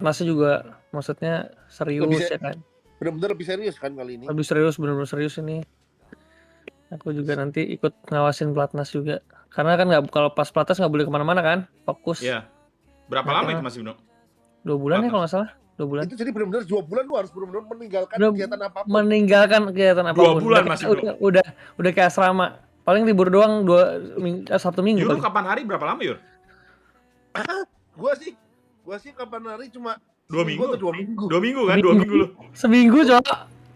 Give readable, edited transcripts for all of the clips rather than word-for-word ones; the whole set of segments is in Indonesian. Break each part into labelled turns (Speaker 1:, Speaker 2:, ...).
Speaker 1: Pelatnasnya juga maksudnya serius ya kan.
Speaker 2: Benar-benar lebih serius kan kali ini.
Speaker 1: Lebih serius, benar-benar serius ini. Aku juga nanti ikut ngawasin pelatnas juga. Karena kan kalau pas pelatnas nggak boleh kemana-mana kan, fokus.
Speaker 3: Iya. Berapa lama itu Mas Ibnu?
Speaker 1: 2 bulan ya
Speaker 3: Pelatnas.
Speaker 1: kalau nggak salah. 2 bulan.
Speaker 2: Itu jadi benar-benar 2 bulan lu harus benar-benar meninggalkan
Speaker 1: Udah
Speaker 2: kegiatan apapun.
Speaker 1: meninggalkan kegiatan
Speaker 3: 2
Speaker 1: apapun.
Speaker 3: bulan, Mas Ibnu.
Speaker 1: Udah kayak asrama. Paling libur doang 1 minggu
Speaker 3: Yur,
Speaker 1: paling.
Speaker 3: kapan hari berapa lama, Yur?
Speaker 2: Gua sih kapan hari cuma
Speaker 3: 2 minggu
Speaker 2: atau 2 minggu.
Speaker 3: 2 minggu kan? 2 minggu loh.
Speaker 1: Seminggu, Cok.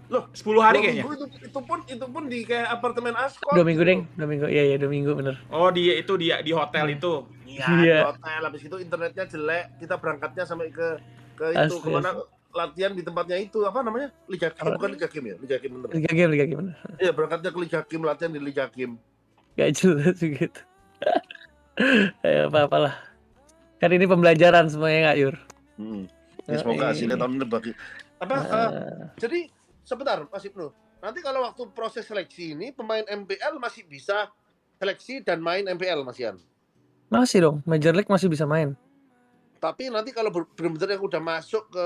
Speaker 2: Loh,
Speaker 3: 10 hari
Speaker 2: 2
Speaker 3: kayaknya.
Speaker 2: minggu itu pun di kayak apartemen Ascot.
Speaker 1: 2 minggu, Deng. 2 minggu. Iya, 2 minggu bener.
Speaker 3: Oh, dia di hotel itu.
Speaker 2: Iya,
Speaker 1: Iya.
Speaker 2: di hotel. Habis itu internetnya jelek. Kita berangkatnya sampai ke itu kemana latihan di tempatnya itu apa namanya? Liga Kim, bukan Liga Kim ya? Liga Kim bener.
Speaker 1: Liga Kim bener.
Speaker 2: Iya, berangkatnya ke Liga Kim, latihan di Liga Kim.
Speaker 1: Gak jelas gitu. Ya apa-apalah. Kan ini pembelajaran semuanya nggak, Yur?
Speaker 2: Ya, semoga hasilnya tahun ini bagi. Jadi sebentar Mas Ibnu. Nanti kalau waktu proses seleksi ini pemain MPL masih bisa seleksi dan main MPL Mas Ian.
Speaker 1: Masih dong, Major League masih bisa main.
Speaker 2: Tapi nanti kalau benar-benar yang udah masuk ke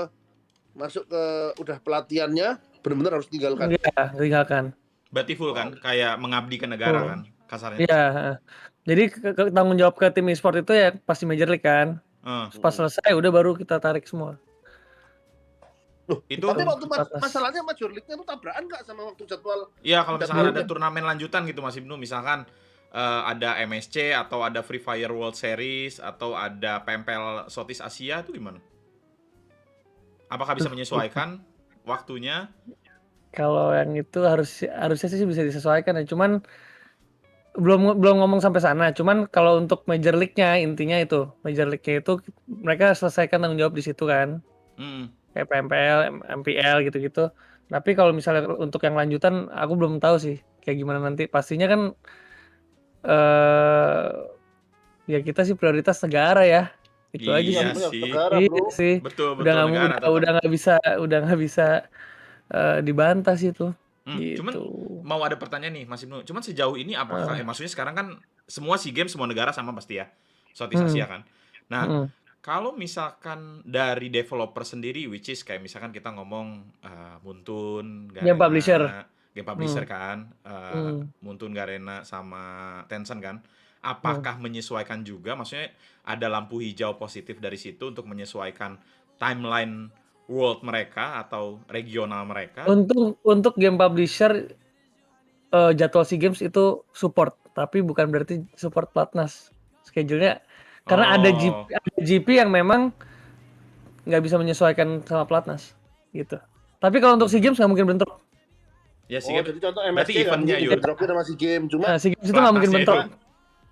Speaker 2: udah pelatihannya benar-benar harus tinggalkan.
Speaker 1: Iya, tinggalkan.
Speaker 3: Berarti full kan? Kayak mengabdi ke negara kan kasarnya.
Speaker 1: Iya. Jadi tanggung jawab ke tim e-sport itu ya pasti Major League kan. Pas selesai udah baru kita tarik semua.
Speaker 2: Loh,
Speaker 3: itu
Speaker 2: tapi waktu masalahnya Major League-nya itu tabrakan nggak sama waktu jadwal?
Speaker 3: Iya, kalau misalkan ada turnamen lanjutan gitu Mas Ibnu, misalkan ada MSC atau ada Free Fire World Series atau ada PMPL Southeast Asia itu gimana? Apakah bisa menyesuaikan waktunya?
Speaker 1: Kalau yang itu harusnya sih bisa disesuaikan ya. Cuman belum ngomong sampai sana. Cuman kalau untuk Major League-nya intinya itu, Major League-nya itu mereka selesaikan tanggung jawab di situ kan. Kayak PMPL, MPL gitu-gitu. Tapi kalau misalnya untuk yang lanjutan aku belum tahu sih kayak gimana nanti. Pastinya kan ya kita sih prioritas negara ya. Itu aja sih. Sih.
Speaker 3: Betul
Speaker 1: Udah nggak bisa dibantah sih itu. Gitu.
Speaker 3: Cuman mau ada pertanyaan nih Mas Ibnu. Cuman sejauh ini apakah maksudnya sekarang kan semua SEA Games semua negara sama pasti ya. Southeast Asia kan. Nah, kalau misalkan dari developer sendiri which is kayak misalkan kita ngomong Muntun, Garena, Game Publisher kan, Muntun, Garena sama Tencent kan. Apakah menyesuaikan juga, maksudnya ada lampu hijau positif dari situ untuk menyesuaikan timeline world mereka atau regional mereka?
Speaker 1: Untuk Game Publisher jadwal SEA Games itu support, tapi bukan berarti support pelatnas schedule-nya. Karena ada GP yang memang nggak bisa menyesuaikan sama pelatnas gitu. Tapi kalau untuk SEA Games nggak mungkin bentrok.
Speaker 3: Ya SEA Games.
Speaker 2: Jadi contoh MSC eventnya bentroknya sama SEA Games, cuma
Speaker 1: SEA Games itu nggak mungkin bentrok.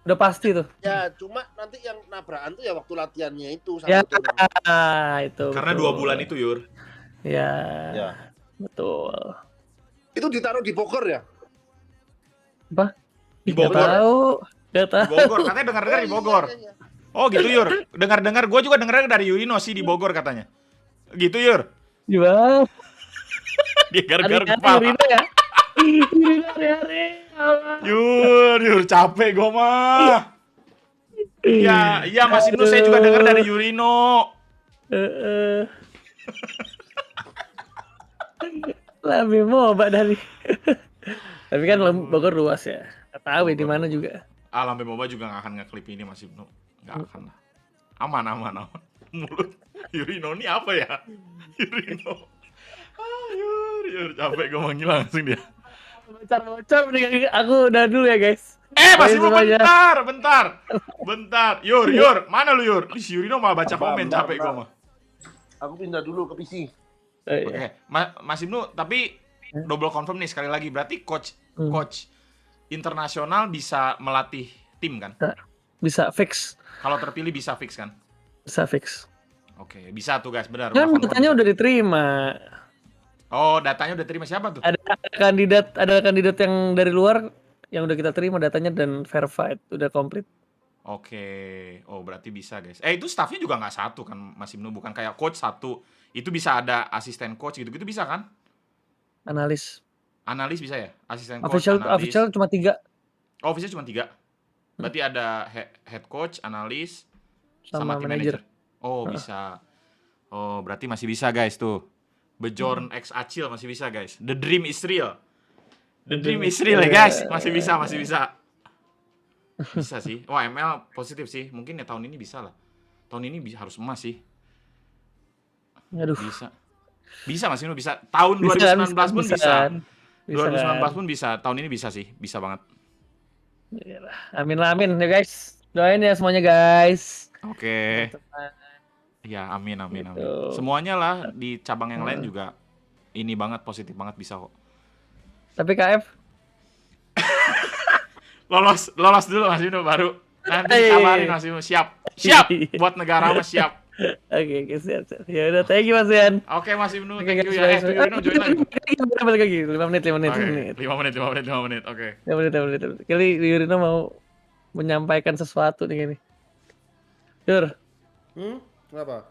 Speaker 1: Udah pasti tuh.
Speaker 2: Ya, cuma nanti yang nabrakan tuh ya waktu latihannya itu sama
Speaker 1: ya, itu.
Speaker 3: Karena 2 bulan itu, Yur.
Speaker 1: Ya. Betul.
Speaker 2: Itu ditaruh di Bogor ya?
Speaker 1: Apa?
Speaker 3: Di Bogor.
Speaker 1: Gak tahu.
Speaker 3: Di Bogor, katanya dengar-dengar di Bogor. Oh gitu, Yur. Dengar-dengar, gue juga dengar dari Yurino sih di Bogor katanya. Gitu, Yur.
Speaker 1: Gimana?
Speaker 3: Dia gargar kepala.
Speaker 1: Yurino ya? Yurino hari-hari.
Speaker 3: Yur, capek gue mah. Iya Mas Ibnu, saya juga dengar dari Yurino.
Speaker 1: Lebih MOBA dari. Tapi kan Bogor luas ya. Gak tahu ya di mana juga.
Speaker 3: Lambe MOBA juga gak akan nge-clip ini Mas Ibnu. Gak akan lah. Aman. Mulut Yurino ini apa ya? Yurino. Yur, capek gue manggil langsung dia.
Speaker 1: Bocor, aku udah dulu ya guys.
Speaker 3: Mas Ibnu bentar. Yur, mana lu Yur? Si Yurino malah baca komen, capek gue mah.
Speaker 2: Aku pindah dulu ke PC.
Speaker 3: Oke. Mas Ibnu, tapi double confirm nih sekali lagi, berarti coach internasional bisa melatih tim kan?
Speaker 1: Bisa fix.
Speaker 3: Kalau terpilih bisa fix kan?
Speaker 1: Bisa fix.
Speaker 3: Oke, bisa tuh guys, benar.
Speaker 1: Kan datanya udah diterima.
Speaker 3: Oh, datanya udah terima siapa tuh?
Speaker 1: Ada kandidat yang dari luar yang udah kita terima datanya dan verified, udah komplit.
Speaker 3: Oke. Oh, berarti bisa guys. Itu staffnya juga nggak satu kan Mas Ibnu, bukan kayak coach satu. Itu bisa ada asisten coach gitu-gitu bisa kan?
Speaker 1: Analis
Speaker 3: bisa ya? Asisten coach,
Speaker 1: official cuma 3.
Speaker 3: Oh, official cuma 3. Berarti ada head coach, analis, sama tim manager. Oh, bisa. Oh, berarti masih bisa guys tuh. Bjorn X Acil masih bisa guys. The dream is real. The dream is real ya guys. Masih bisa, masih bisa. Bisa sih. Wah, ML positif sih. Mungkin ya tahun ini bisa lah. Tahun ini harus emas sih.
Speaker 1: Aduh.
Speaker 3: Bisa. Bisa Mas Inu, bisa. Tahun
Speaker 1: Bisa,
Speaker 3: 2019 pun bisa.
Speaker 1: kan?
Speaker 3: 2019 pun bisa. Tahun ini bisa sih. Bisa banget.
Speaker 1: Iyalah. Amin lah, amin ya guys. Doain ya semuanya guys.
Speaker 3: Oke.
Speaker 1: Teman-teman.
Speaker 3: Ya, amin, amin, amin.
Speaker 1: Gitu.
Speaker 3: Semuanya lah di cabang yang lain juga ini banget, positif banget bisa kok.
Speaker 1: Tapi KF
Speaker 3: Lolos dulu Mas Inu baru. Nanti dikabarin Mas Inu. Siap. Siap. Buat negara Mas siap.
Speaker 1: Oke, siap. Ya udah, thank you Mas Yan.
Speaker 3: Oke Mas Ibnu,
Speaker 1: Oke,
Speaker 3: thank you
Speaker 1: guys,
Speaker 3: ya. Yurino join lagi.
Speaker 1: Balik lagi, 5 menit.
Speaker 3: Oke, 5 menit. Oke.
Speaker 1: 5 menit. Kali Yurino mau menyampaikan sesuatu nih gini. Yur,
Speaker 2: Kenapa?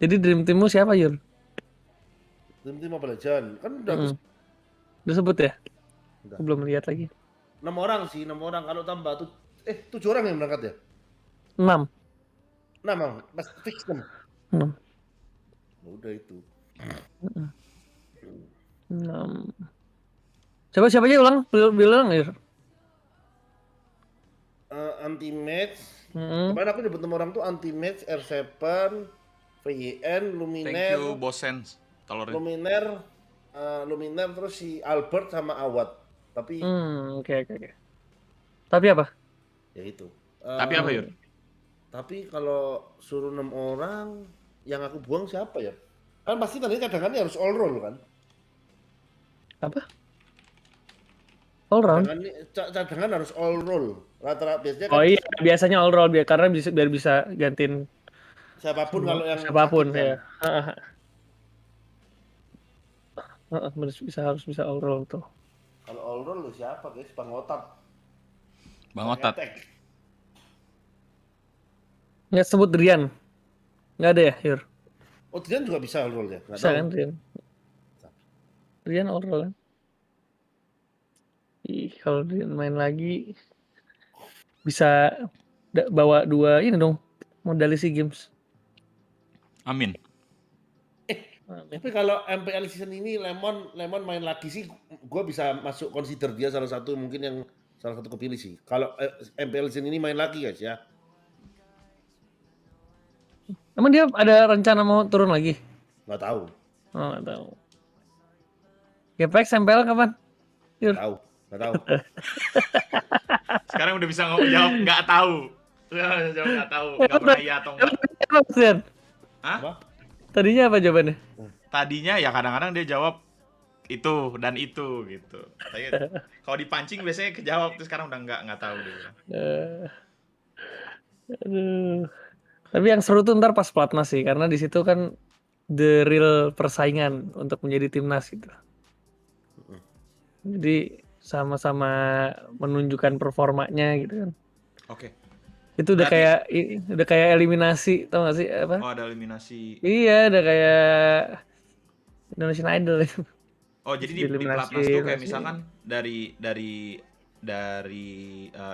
Speaker 1: jadi dream teammu siapa Yur?
Speaker 2: Tim Mobile Legends kan udah
Speaker 1: Udah sebut ya?
Speaker 2: Udah.
Speaker 1: Aku belum lihat lagi.
Speaker 2: 6 orang sih, 6 orang kalau tambah tuh 7 orang yang berangkat ya?
Speaker 1: 6.
Speaker 2: 6 Bang, pas fix 6.
Speaker 1: 6.
Speaker 2: Udah itu.
Speaker 1: 6. Siapa aja ulang? Bilang Yur.
Speaker 2: Anti-match.
Speaker 1: Hmm.
Speaker 2: Kemarin aku nyebut nama orang tuh Anti-match, R7, VYN, Luminer.
Speaker 3: Thank you Bosens.
Speaker 2: Luminer, terus si Albert sama Awad. Tapi
Speaker 1: Oke. Tapi apa?
Speaker 2: ya itu.
Speaker 3: Tapi apa Yur?
Speaker 2: Tapi kalau suruh 6 orang, yang aku buang siapa ya? Kan pasti tadi cadangannya harus all roll kan?
Speaker 1: Apa? All round?
Speaker 2: Cadangan harus all roll. Rata-rata biasanya kan
Speaker 1: Oh iya, biasanya all round karena biar bisa gantiin
Speaker 2: siapapun kalau yang
Speaker 1: siapapun
Speaker 2: sakit,
Speaker 1: ya. Harus bisa all round tuh.
Speaker 2: Kalau all roll lu siapa guys? Bang Otat.
Speaker 3: Etek.
Speaker 1: Nggak sebut Drian. Nggak ada ya, Yur?
Speaker 2: Oh, Drian juga bisa all roll ya?
Speaker 1: Bisa kan Drian? Drian all roll kan? Kalau Drian main lagi bisa bawa 2 ini dong, medali SEA Games.
Speaker 3: Amin.
Speaker 2: Tapi kalau MPL season ini Lemon main lagi sih, gue bisa masuk consider dia salah satu kepilih sih. Kalau MPL season ini main lagi guys ya.
Speaker 1: Emang dia ada rencana mau turun lagi?
Speaker 2: Nggak tahu.
Speaker 1: Oh, nggak tahu. GPX MPL kapan? Yur.
Speaker 2: Nggak tahu.
Speaker 3: Sekarang udah bisa jawab nggak tahu. Jawab nggak tahu. Nggak pernah iya atau enggak. Hah?
Speaker 2: Apa?
Speaker 1: Tadinya apa jawabannya?
Speaker 3: Tadinya ya kadang-kadang dia jawab itu dan itu gitu. Kalau dipancing biasanya kejawab, terus sekarang udah nggak tahu dia.
Speaker 1: Aduh. Tapi yang seru tuh ntar pas pelatnas sih, karena di situ kan the real persaingan untuk menjadi timnas gitu. Jadi sama-sama menunjukkan performanya gitu kan.
Speaker 3: Oke.
Speaker 1: Itu udah kayak eliminasi, tau gak sih apa?
Speaker 3: Oh, ada eliminasi.
Speaker 1: Iya, udah kayak Indonesian Idol itu.
Speaker 3: Oh, jadi di pelatnas tuh kayak misalkan dari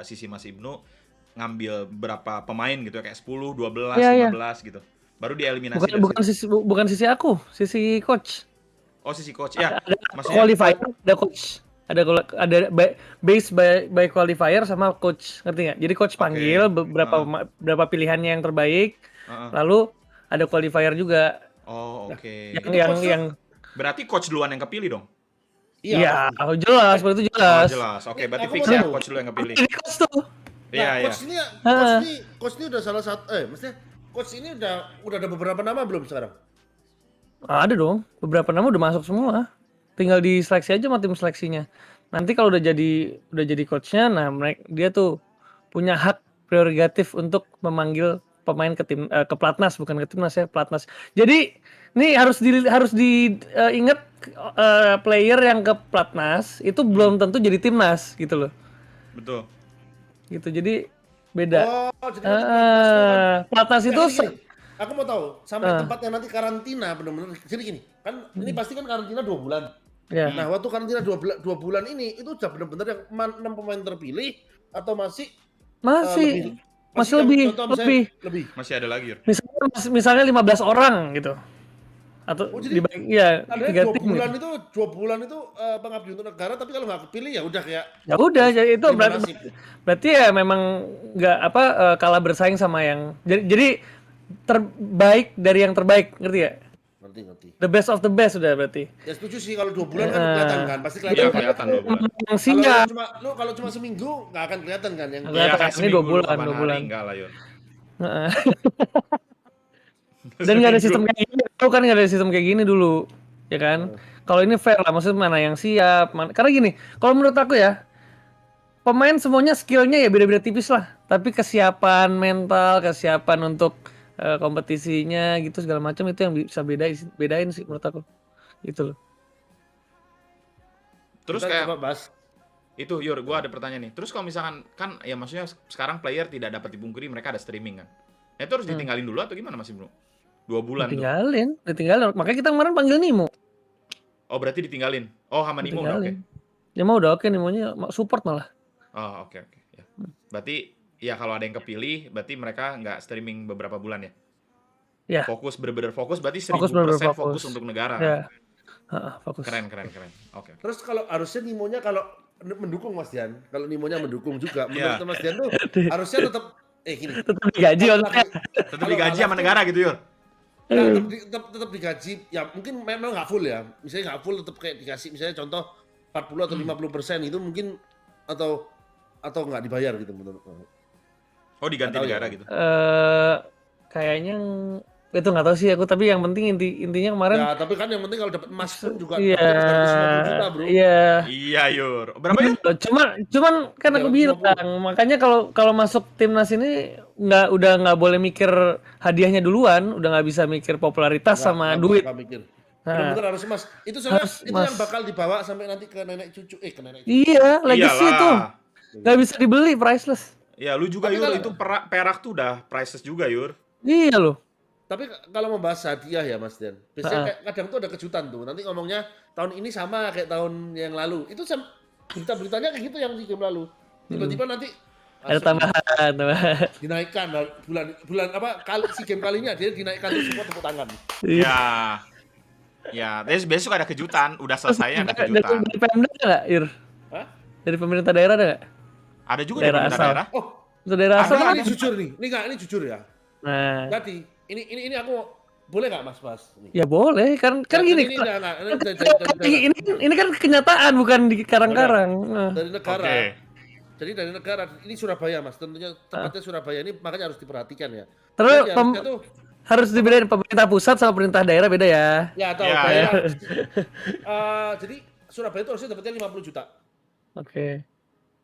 Speaker 3: sisi Mas Ibnu ngambil berapa pemain gitu kayak 10, 12, 15 gitu. Baru dieliminasi.
Speaker 1: Bukan sisi aku, sisi coach.
Speaker 3: Oh, sisi coach. Ya,
Speaker 1: maksudnya qualifier, ada coach. Ada base by qualifier sama coach, ngerti nggak? Jadi coach panggil berapa pilihannya yang terbaik, lalu ada qualifier juga.
Speaker 3: Oh, oke.
Speaker 1: Yang
Speaker 3: berarti coach duluan yang kepilih dong?
Speaker 1: Iya, jelas, seperti itu jelas.
Speaker 3: Jelas. Oke, berarti fix ya coach dulu yang kepilih.
Speaker 1: Ini coach tuh.
Speaker 3: Iya, iya.
Speaker 2: Coach ini udah salah satu, maksudnya coach ini udah ada beberapa nama belum sekarang?
Speaker 1: Ada dong, beberapa nama udah masuk semua. Tinggal diseleksi aja sama tim seleksinya. Nanti kalau udah jadi coachnya, nah dia tuh punya hak prerogatif untuk memanggil pemain ke pelatnas, bukan ke timnas ya, pelatnas. Jadi ini harus diingat player yang ke pelatnas itu belum tentu jadi timnas gitu loh.
Speaker 3: Betul.
Speaker 1: Gitu, jadi beda.
Speaker 2: Oh, jadi
Speaker 1: pelatnas itu
Speaker 2: aku mau tahu sampai tempatnya nanti karantina benar-benar. Jadi gini, kan ini pasti kan karantina 2 bulan.
Speaker 1: Yeah.
Speaker 2: Nah, waktu karantina 2 bulan ini itu udah benar-benar yang 6 pemain terpilih atau masih
Speaker 1: Masih
Speaker 2: yang
Speaker 1: lebih,
Speaker 2: contoh misalnya
Speaker 1: lebih.
Speaker 2: lebih.
Speaker 3: Masih ada lagi, Yur.
Speaker 1: Misalnya 15 orang gitu. Atau
Speaker 2: Oh, jadi
Speaker 1: dibagi ya
Speaker 2: ada
Speaker 1: 3
Speaker 2: 2
Speaker 1: tim
Speaker 2: bulan
Speaker 1: gitu.
Speaker 2: itu 2 bulan itu pengabdi untuk negara, tapi kalau nggak kepilih ya udah kayak
Speaker 1: Ya udah,
Speaker 2: harus
Speaker 1: jadi itu
Speaker 2: terima
Speaker 1: berarti,
Speaker 2: nasib.
Speaker 1: berarti ya memang nggak apa kalah bersaing sama yang jadi terbaik dari yang terbaik, ngerti ya?
Speaker 2: Ngerti.
Speaker 1: The best of the best sudah berarti.
Speaker 2: Ya setuju sih, kalau 2 bulan kan kelihatan kan, pasti
Speaker 3: Iya,
Speaker 2: kelihatan.
Speaker 3: kelihatan 2 bulan.
Speaker 1: Yang siap.
Speaker 2: Kalau cuma seminggu nggak akan kelihatan kan yang
Speaker 1: Nggak
Speaker 3: Iya
Speaker 1: kelihatan.
Speaker 3: kan,
Speaker 1: Ini
Speaker 3: seminggu
Speaker 1: 2
Speaker 3: lu
Speaker 1: bulan,
Speaker 3: kapan
Speaker 1: 2
Speaker 3: hari,
Speaker 1: bulan.
Speaker 3: enggak lah, Yur.
Speaker 1: Heeh. Dan nggak ada sistem
Speaker 3: Seminggu.
Speaker 1: kayak gini, dulu kan nggak ada sistem kayak gini dulu, ya kan? Kalau ini fair lah, maksudnya mana yang siap, karena gini, kalau menurut aku ya, pemain semuanya skillnya ya beda-beda tipis lah, tapi kesiapan mental, kesiapan untuk kompetisinya gitu segala macam itu yang bisa bedain sih menurut aku, gitu loh.
Speaker 3: Terus
Speaker 2: Kita
Speaker 3: kayak
Speaker 2: coba bahas.
Speaker 3: itu, Yur, gua ada pertanyaan nih. Terus kalau misalkan kan ya maksudnya sekarang player tidak dapat dipungkiri mereka ada streaming kan. Nah, itu harus ditinggalin dulu atau gimana, Mas Ibnu? 2 bulan tuh.
Speaker 1: Ditinggalin. Makanya kita kemarin panggil Nimo.
Speaker 3: Oh, berarti ditinggalin. Oh, sama Nimo udah oke.
Speaker 1: Ditinggalin. Dia mau udah oke, Nimonya support malah.
Speaker 3: Oh, oke. Ya. Berarti ya kalau ada yang kepilih, berarti mereka nggak streaming beberapa bulan ya?
Speaker 1: Ya,
Speaker 3: Fokus, bener-bener fokus, berarti
Speaker 1: fokus
Speaker 3: 1000%
Speaker 1: bener-bener
Speaker 3: fokus
Speaker 1: fokus.
Speaker 3: untuk negara.
Speaker 1: Ya, fokus.
Speaker 3: Keren. Oke.
Speaker 2: Terus kalau harusnya Nimonya kalau mendukung Mas Dian, kalau Nimonya mendukung juga,
Speaker 3: Iya.
Speaker 2: menurut Mas Dian tuh harusnya tetap gini.
Speaker 1: Tetap digaji
Speaker 2: Kalau
Speaker 1: maksudnya.
Speaker 3: Tetap digaji sama negara gitu, Yur.
Speaker 2: Ya, tetap digaji, ya mungkin memang nggak full ya, misalnya nggak full tetap kayak dikasih misalnya contoh 40 atau 50% itu mungkin atau nggak dibayar gitu menurut kamu.
Speaker 3: Oh, diganti
Speaker 2: Nggak tahu
Speaker 3: negara
Speaker 2: ya.
Speaker 3: gitu.
Speaker 1: Kayaknya itu nggak tahu sih aku, tapi yang penting intinya kemarin.
Speaker 2: Ya tapi kan yang penting kalau dapat emas pun juga
Speaker 1: Iya,
Speaker 2: dapat 350 juta bro.
Speaker 1: iya.
Speaker 3: Iya, Yur. Berapa ya?
Speaker 1: Cuman kan aku bilang, makanya kalau masuk timnas ini udah nggak boleh mikir hadiahnya duluan, udah nggak bisa mikir popularitas sama duit.
Speaker 2: Nggak mikir.
Speaker 1: Nah,
Speaker 2: Benar-benar harus emas. Itu soalnya
Speaker 1: harus
Speaker 2: itu
Speaker 1: emas.
Speaker 2: yang bakal dibawa sampai nanti ke nenek cucu. Ke nenek cucu.
Speaker 1: Iya, legacy
Speaker 3: Iyalah.
Speaker 1: itu nggak bisa dibeli, priceless.
Speaker 3: Ya, lu juga,
Speaker 2: Tapi
Speaker 3: Yur.
Speaker 2: kalau-
Speaker 3: Itu perak tuh udah priceless juga, Yur.
Speaker 1: Iya loh.
Speaker 2: Tapi kalau membahas hadiah ya Mas Dian, biasanya kayak kadang tuh ada kejutan tuh. Nanti ngomongnya tahun ini sama kayak tahun yang lalu. Itu berita-beritanya kayak gitu yang di game lalu. Tiba-tiba nanti
Speaker 1: Ada tambahan.
Speaker 2: dinaikkan bulan apa si game kali ini dia dinaikkan tuh semua tepuk tangan.
Speaker 3: Ya. Ya, besok ada kejutan. Udah selesai ada kejutan.
Speaker 1: Dari Pemda nggak, Ir?
Speaker 2: Hah?
Speaker 1: Dari pemerintah daerah ada nggak?
Speaker 3: Ada juga
Speaker 1: Daerah
Speaker 3: dari pemerintah
Speaker 1: asal.
Speaker 3: daerah.
Speaker 2: Oh,
Speaker 1: Itu daerah asal
Speaker 2: ini
Speaker 1: kan?
Speaker 2: jujur nih. Ini jujur ya.
Speaker 1: Nah,
Speaker 2: Jadi ini aku boleh nggak Mas Bas?
Speaker 1: ya boleh kan gini. Ini kan kenyataan bukan di karang-karang. Nah.
Speaker 2: Dari negara.
Speaker 3: Oke.
Speaker 2: Jadi dari negara ini Surabaya Mas, tentunya tempatnya Surabaya ini makanya harus diperhatikan ya.
Speaker 1: Terus
Speaker 2: Jadi harusnya tuh
Speaker 1: harus dibedain pemerintah pusat sama pemerintah daerah beda ya.
Speaker 2: ya tahu
Speaker 3: Ya,
Speaker 2: daerah. Jadi Surabaya itu harusnya dapatnya 50 juta.
Speaker 1: Oke.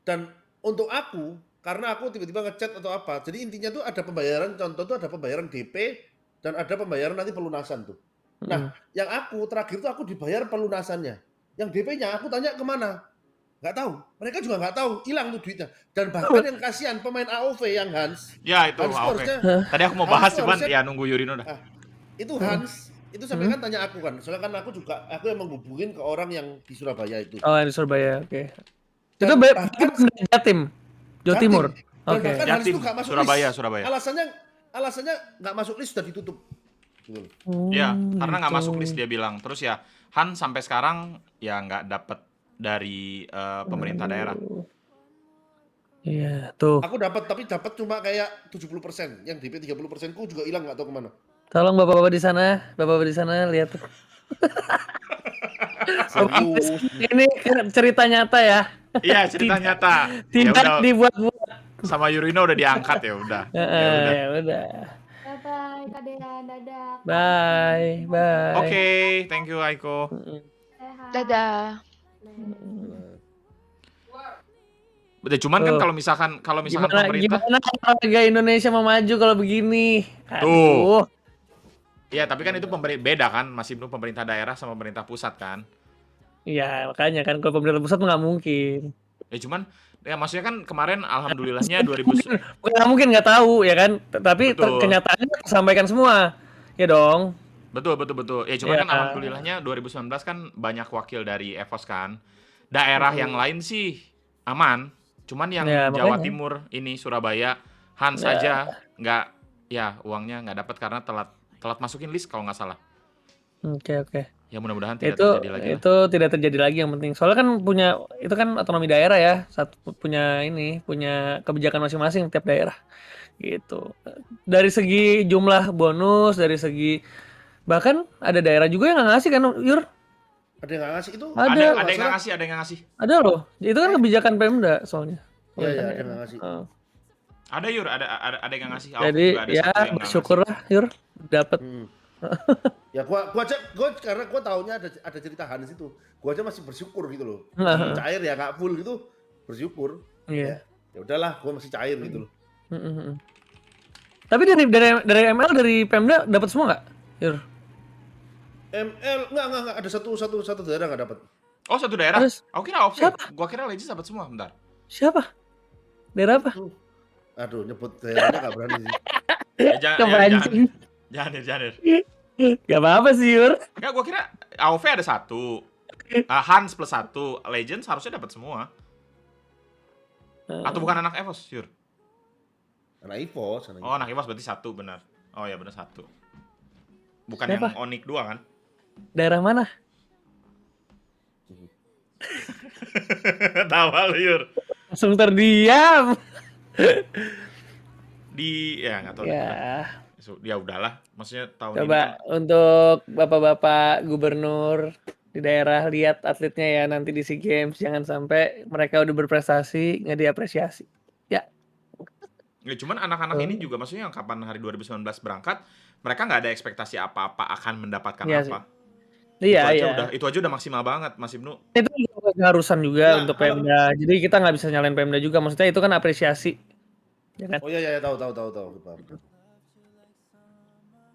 Speaker 2: Dan untuk aku, karena aku tiba-tiba ngechat atau apa, jadi intinya tuh ada pembayaran, contoh tuh ada pembayaran DP dan ada pembayaran nanti pelunasan tuh. Nah, yang aku terakhir tuh aku dibayar pelunasannya. Yang DP-nya aku tanya kemana? Nggak tahu. Mereka juga nggak tahu, hilang tuh duitnya. Dan bahkan yang kasihan pemain AOV yang Hans.
Speaker 3: Ya, itu
Speaker 2: Hans tuh
Speaker 3: oke.
Speaker 2: harusnya,
Speaker 3: Tadi aku mau bahas
Speaker 2: Hans tuh
Speaker 3: cuman
Speaker 2: harusnya-
Speaker 3: ya nunggu Yurino dah.
Speaker 2: itu Hans, itu sampai kan tanya aku kan. Soalnya kan aku yang menghubungin ke orang yang di Surabaya itu.
Speaker 1: Oh, di Surabaya. Oke.
Speaker 2: Dan
Speaker 1: Itu
Speaker 2: bahkan
Speaker 1: Jatim. Jawa
Speaker 2: Jatim.
Speaker 1: Timur.
Speaker 2: Dan
Speaker 1: Oke.
Speaker 2: bahkan Hans
Speaker 3: Jatim,
Speaker 2: tuh nggak masuk
Speaker 3: Surabaya,
Speaker 2: list.
Speaker 3: Surabaya.
Speaker 2: Alasannya nggak masuk list sudah ditutup. Gitu.
Speaker 3: Ya, karena nggak
Speaker 1: gitu.
Speaker 3: masuk list dia bilang. Terus ya, Han sampai sekarang ya nggak dapet dari pemerintah daerah.
Speaker 1: Iya, tuh.
Speaker 2: Aku dapat cuma kayak 70%. Yang DP 30% ku juga hilang nggak tahu kemana.
Speaker 1: Tolong bapak-bapak di sana lihat tuh.
Speaker 2: Serius.
Speaker 1: Ini kan cerita nyata ya.
Speaker 3: Iya, cerita nyata. Ya
Speaker 1: Tidak
Speaker 3: udah,
Speaker 1: dibuat-buat.
Speaker 3: sama Yurino udah diangkat ya udah. Ya udah.
Speaker 1: Ya udah.
Speaker 4: Bye-bye, Kak Dean. Dadah.
Speaker 1: Bye.
Speaker 3: Oke, thank you Aiko.
Speaker 4: Sehat.
Speaker 5: Dadah.
Speaker 3: Udah, cuman kan
Speaker 1: Tuh.
Speaker 3: kalau misalkan pemerintah,
Speaker 1: Gimana olahraga Indonesia mau maju kalau begini?
Speaker 3: Tuh.
Speaker 1: Aduh.
Speaker 3: ya tapi kan itu beda kan, masih belum pemerintah daerah sama pemerintah pusat kan.
Speaker 1: Iya, makanya kan kalau pemerintah pusat nggak mungkin.
Speaker 3: Ya cuman, ya maksudnya kan kemarin alhamdulillahnya 2000.
Speaker 1: Nggak mungkin nggak tahu ya kan. Tapi
Speaker 3: Betul.
Speaker 1: kenyataannya tersampaikan semua. Ya dong.
Speaker 3: Betul. Ya cuman
Speaker 1: Ya.
Speaker 3: kan alhamdulillahnya 2019 kan banyak wakil dari EVOS kan. Daerah yang lain sih aman. Cuman yang
Speaker 1: Ya,
Speaker 3: Jawa
Speaker 1: makanya.
Speaker 3: Timur ini Surabaya Hans
Speaker 1: Ya.
Speaker 3: aja nggak, ya uangnya nggak dapat karena telat masukin list kalau nggak salah.
Speaker 1: Oke.
Speaker 3: Ya mudah-mudahan tidak
Speaker 1: Itu
Speaker 3: terjadi lagi lah.
Speaker 1: itu tidak terjadi lagi yang penting. Soalnya kan itu kan otonomi daerah ya. Punya kebijakan masing-masing tiap daerah. Gitu. Dari segi jumlah bonus, dari segi bahkan ada daerah juga yang nggak ngasih kan, Yur?
Speaker 2: Ada yang nggak ngasih itu?
Speaker 1: Ada.
Speaker 3: Ada
Speaker 2: Nggak
Speaker 3: yang nggak
Speaker 2: salah.
Speaker 3: ngasih, ada yang nggak ngasih.
Speaker 1: Ada loh. Itu kan kebijakan Pemda soalnya.
Speaker 2: Iya,
Speaker 1: Pemerintah
Speaker 2: ada
Speaker 1: daerah.
Speaker 2: yang nggak ngasih.
Speaker 3: Ada Yur, ada yang nggak ngasih. Aku
Speaker 1: Jadi
Speaker 3: juga ada
Speaker 1: ya
Speaker 3: satu yang nggak ngasih.
Speaker 1: bersyukurlah Yur dapat.
Speaker 2: Ya gua karena gua taunya ada cerita Hans itu. Gua aja masih bersyukur gitu loh. Cair ya, nggak full gitu. Bersyukur.
Speaker 1: Iya.
Speaker 2: Ya udahlah, gua masih cair gitu loh.
Speaker 1: Tapi dari ML dari Pemda dapat semua nggak, Yur?
Speaker 2: ML enggak ada satu daerah nggak dapat.
Speaker 3: Oh, satu daerah.
Speaker 1: Terus?
Speaker 3: Aku kira oke.
Speaker 1: Siapa?
Speaker 3: Gua kira Legends dapat semua. Bentar.
Speaker 1: Siapa? Daerah apa?
Speaker 2: Aduh, nyebut daerahnya nggak berani sih.
Speaker 1: Kepancing.
Speaker 3: Jangan.
Speaker 1: Gak apa-apa sih, Yur.
Speaker 3: Enggak, gua kira AOV ada satu. Hans plus satu. Legends harusnya dapat semua. Atau bukan anak EVOS, Yur?
Speaker 2: Anak EVOS,
Speaker 3: Oh, anak EVOS berarti satu, benar. Oh ya, benar satu. Bukan
Speaker 1: Siapa?
Speaker 3: yang Onyx 2 kan?
Speaker 1: Daerah mana?
Speaker 3: Tawa lu, Yur.
Speaker 1: Langsung terdiam.
Speaker 3: Ya nggak tahu.
Speaker 1: Ya.
Speaker 3: Ya udahlah, maksudnya tahun ini
Speaker 1: Coba
Speaker 3: kan
Speaker 1: untuk bapak-bapak gubernur di daerah lihat atletnya ya nanti di SEA Games, jangan sampai mereka udah berprestasi nggak diapresiasi. Ya.
Speaker 3: ya, cuman anak-anak ini juga maksudnya yang kapan hari 2019 berangkat, mereka nggak ada ekspektasi apa-apa akan mendapatkan
Speaker 1: Iya
Speaker 3: apa.
Speaker 1: Iya.
Speaker 3: Itu aja udah maksimal banget, Mas Ibnu.
Speaker 1: Itu juga keharusan juga
Speaker 2: Ya,
Speaker 1: untuk Pemda. Jadi kita nggak bisa nyalain Pemda juga. Maksudnya itu kan apresiasi. Ya kan?
Speaker 2: Oh iya tahu. Paham.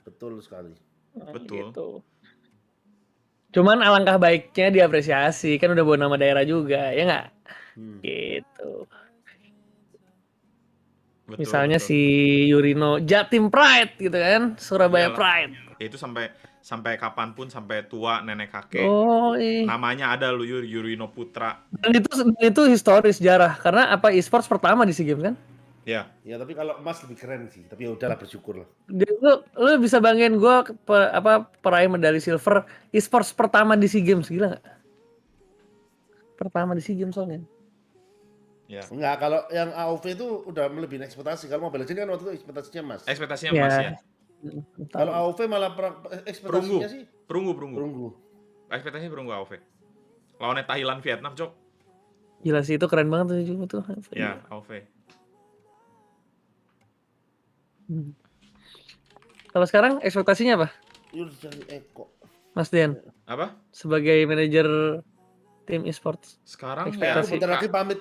Speaker 2: Betul sekali.
Speaker 3: Betul.
Speaker 1: Gitu. Cuman alangkah baiknya diapresiasi, kan udah bawa nama daerah juga, ya nggak? Gitu.
Speaker 3: Betul,
Speaker 1: Misalnya
Speaker 3: betul.
Speaker 1: si Yurino, Jatim Pride gitu kan, Surabaya
Speaker 3: Iyalah.
Speaker 1: Pride.
Speaker 3: Ya, itu sampai kapanpun, sampai tua, nenek kakek.
Speaker 1: Oh,
Speaker 3: Namanya ada lu, Yurino Putra.
Speaker 1: Dan itu historis sejarah karena e-sports pertama di SEA Games kan?
Speaker 3: Ya.
Speaker 2: Ya tapi kalau emas lebih keren sih. Tapi ya udahlah, bersyukur lah.
Speaker 1: Lu bisa banggain gue peraih medali silver e-sports pertama di SEA Games, gila nggak? Pertama di SEA Games soalnya.
Speaker 3: Ya.
Speaker 2: Enggak, kalau yang AOV itu udah melebihi ekspektasi. Kalau Mobile Legends kan waktu itu ekspektasinya emas.
Speaker 3: Ekspektasinya emas ya.
Speaker 2: Kalau AOV malah ekspektasinya sih
Speaker 3: perunggu. Ekspektasinya perunggu AOV. Lawannya Thailand, Vietnam, Cok.
Speaker 1: Gila sih, itu keren banget tuh.
Speaker 3: Ya, AOV.
Speaker 1: Kalau sekarang ekspektasinya apa,
Speaker 2: Yurjani Eko.
Speaker 1: Mas Dian?
Speaker 3: Apa?
Speaker 1: Sebagai manajer tim e-sports.
Speaker 3: Sekarang
Speaker 2: Aku
Speaker 3: ya.
Speaker 2: bentar lagi pamit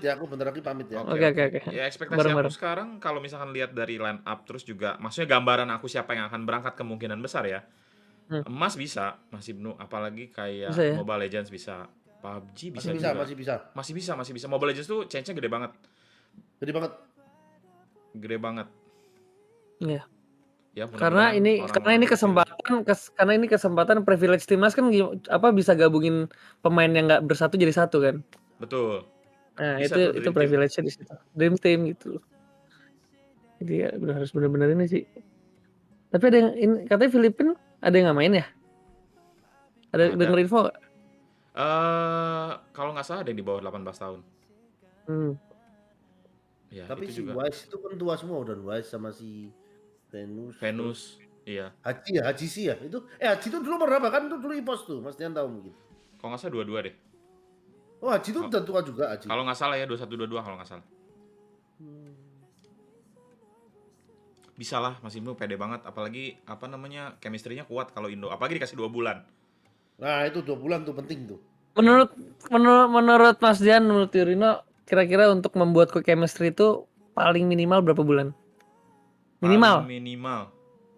Speaker 2: ya.
Speaker 1: Oke.
Speaker 3: Ya ekspektasi aku sekarang kalau misalkan lihat dari line up terus juga maksudnya gambaran aku siapa yang akan berangkat kemungkinan besar ya. Emas bisa, Mas Ibnu, apalagi kayak
Speaker 1: Bisa ya?
Speaker 3: Mobile Legends bisa. PUBG bisa
Speaker 2: Masih
Speaker 3: juga.
Speaker 2: bisa.
Speaker 3: Masih bisa. Mobile Legends tuh change-nya gede banget. Gede banget.
Speaker 1: Iya.
Speaker 3: Ya,
Speaker 1: Karena ini kesempatan privilege timnas kan bisa gabungin pemain yang nggak bersatu jadi satu kan.
Speaker 3: Betul.
Speaker 1: Nah,
Speaker 3: Bisa tuh,
Speaker 1: itu
Speaker 3: Dream Team.
Speaker 1: privilege-nya di situ. Dream team gitu. Jadi ya harus benar-benar ini sih. Tapi ada yang katanya Filipina ada yang nggak main ya? Ada denger info nggak?
Speaker 3: Kalau nggak salah ada yang di bawah 18 tahun. Ya,
Speaker 2: Tapi
Speaker 3: itu
Speaker 2: si
Speaker 3: juga.
Speaker 2: Wise itu kan tua semua udah, Wise sama si
Speaker 3: Venus, iya.
Speaker 2: Haji sih ya itu. Haji itu dulu berapa kan? Itu dulu EVOS tuh, Mas Dian tahu mungkin.
Speaker 3: Kalau nggak salah dua-dua deh.
Speaker 2: Oh, Haji itu udah tua juga, Haji.
Speaker 3: Kalau nggak salah ya 21-22 kalau nggak salah. Bisa lah, Mas Ibnu pede banget. Apalagi chemistry-nya kuat kalau Indo. Apalagi dikasih 2 bulan.
Speaker 2: Nah itu 2 bulan tuh penting tuh.
Speaker 1: Menurut Mas Dian, menurut Yurino, kira-kira untuk membuat chemistry itu paling minimal berapa bulan? Minimal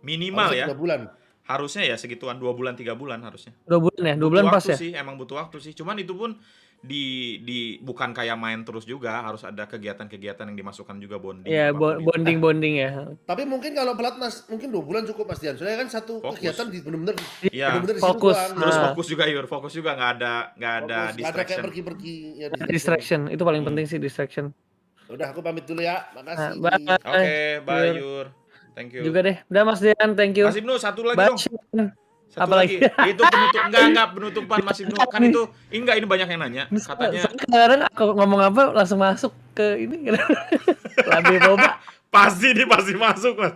Speaker 2: Harusnya
Speaker 3: ya.
Speaker 2: 3 bulan.
Speaker 3: Harusnya ya segituan 2 bulan 3 bulan harusnya.
Speaker 1: 2 bulan ya? 2 bulan pas ya?
Speaker 3: Sih, emang butuh waktu sih. Cuman itu pun bukan kayak main terus juga, harus ada kegiatan-kegiatan yang dimasukkan juga bonding.
Speaker 1: Iya, bonding ya.
Speaker 2: Tapi mungkin kalau pelatnas mungkin 2 bulan cukup, Mas Dian. Soalnya kan satu
Speaker 3: Fokus.
Speaker 2: kegiatan benar-benar
Speaker 1: Fokus.
Speaker 3: Terus fokus juga nggak ada
Speaker 2: Nggak ada kayak
Speaker 3: distraction.
Speaker 2: pergi-pergi ya,
Speaker 1: Distraction itu paling penting sih, distraction.
Speaker 2: Udah aku pamit dulu ya.
Speaker 1: Nah,
Speaker 2: Makasih.
Speaker 1: bye.
Speaker 3: Oke, bye
Speaker 1: Yur.
Speaker 3: Yur. Thank you.
Speaker 1: Juga deh. Udah Mas Dian, thank you.
Speaker 3: Mas Ibnu satu lagi
Speaker 1: Bye.
Speaker 3: dong. Satu
Speaker 1: Apalagi?
Speaker 3: lagi. Itu penutup enggak penutupan Mas Ibnu. Kan
Speaker 1: Nih.
Speaker 3: itu enggak ini banyak yang nanya. Katanya
Speaker 1: Sekarang aku ngomong apa langsung masuk ke ini. Labe boba.
Speaker 3: pasti masuk, Mas.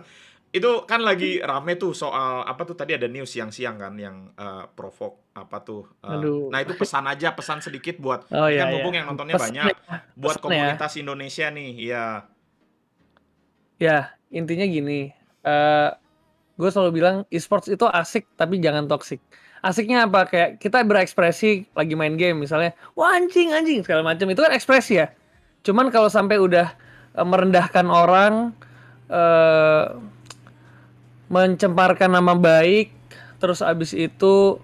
Speaker 3: Itu kan lagi rame tuh soal apa tuh tadi ada news siang-siang kan yang provok apa tuh.
Speaker 1: Aduh.
Speaker 3: Nah, itu pesan sedikit buat
Speaker 1: Oh
Speaker 3: ini
Speaker 1: iya
Speaker 3: kan
Speaker 1: iya.
Speaker 3: mumpung yang nontonnya
Speaker 1: Pesan
Speaker 3: banyak
Speaker 1: ya.
Speaker 3: buat
Speaker 1: Pesan ya.
Speaker 3: komunitas Indonesia nih. Iya.
Speaker 1: Ya, intinya gini. Gue selalu bilang e-sports itu asik tapi jangan toksik. Asiknya apa? Kayak kita berekspresi lagi main game misalnya, wah anjing segala macam itu kan ekspresi ya. Cuman kalau sampai udah merendahkan orang, mencemparkan nama baik, terus abis itu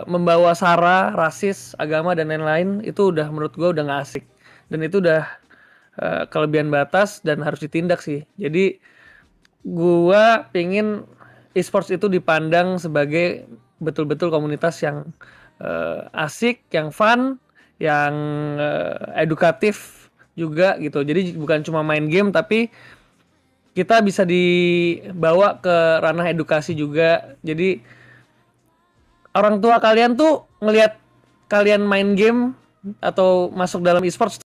Speaker 1: membawa sara, rasis, agama dan lain-lain, itu udah menurut gue udah nggak asik. Dan itu udah kelebihan batas dan harus ditindak sih. Jadi gua pingin e-sports itu dipandang sebagai betul-betul komunitas yang asik, yang fun, yang edukatif juga gitu. Jadi bukan cuma main game tapi kita bisa dibawa ke ranah edukasi juga. Jadi orang tua kalian tuh ngelihat kalian main game atau masuk dalam e-sports